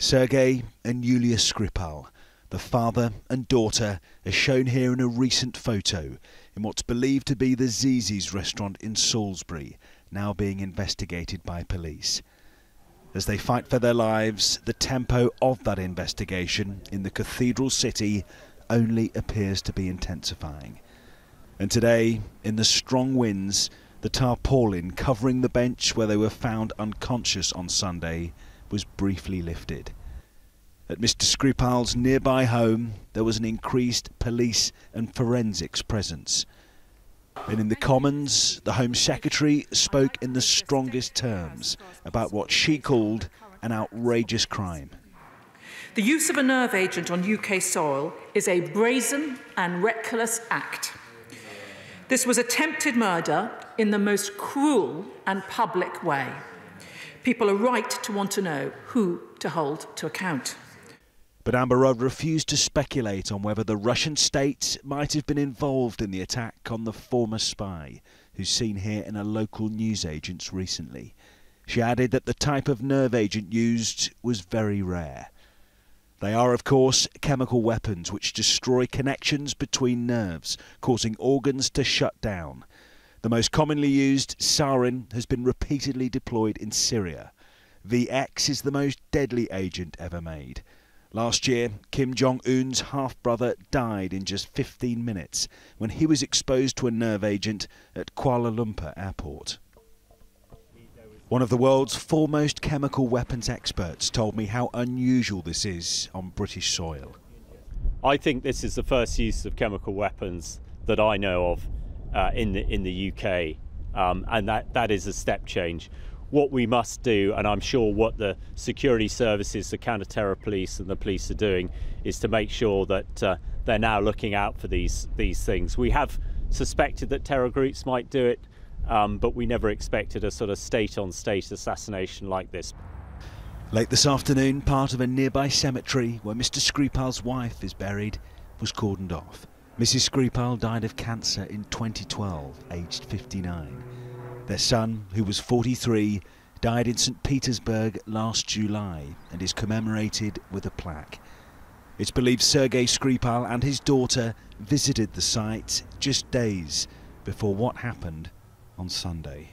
Sergei and Yulia Skripal, the father and daughter, are shown here in a recent photo in what's believed to be the Zizi's restaurant in Salisbury, now being investigated by police. As they fight for their lives, the tempo of that investigation in the cathedral city only appears to be intensifying. And today, in the strong winds, the tarpaulin covering the bench where they were found unconscious on Sunday was briefly lifted. At Mr. Skripal's nearby home, there was an increased police and forensics presence. And in the Commons, the Home Secretary spoke in the strongest terms about what she called an outrageous crime. The use of a nerve agent on UK soil is a brazen and reckless act. This was attempted murder in the most cruel and public way. People are right to want to know who to hold to account. But Amber Rudd refused to speculate on whether the Russian state might have been involved in the attack on the former spy, who's seen here in a local newsagent's recently. She added that the type of nerve agent used was very rare. They are, of course, chemical weapons which destroy connections between nerves, causing organs to shut down. The most commonly used, sarin, has been repeatedly deployed in Syria. VX is the most deadly agent ever made. Last year, Kim Jong-un's half-brother died in just 15 minutes when he was exposed to a nerve agent at Kuala Lumpur airport. One of the world's foremost chemical weapons experts told me how unusual this is on British soil. I think this is the first use of chemical weapons that I know of in the UK, and that is a step change. What we must do, and I'm sure what the security services, the counter-terror police and the police are doing, is to make sure that they're now looking out for these things. We have suspected that terror groups might do it, but we never expected a sort of state-on-state assassination like this. Late this afternoon, part of a nearby cemetery where Mr. Skripal's wife is buried was cordoned off. Mrs. Skripal died of cancer in 2012, aged 59. Their son, who was 43, died in St. Petersburg last July and is commemorated with a plaque. It's believed Sergei Skripal and his daughter visited the site just days before what happened on Sunday.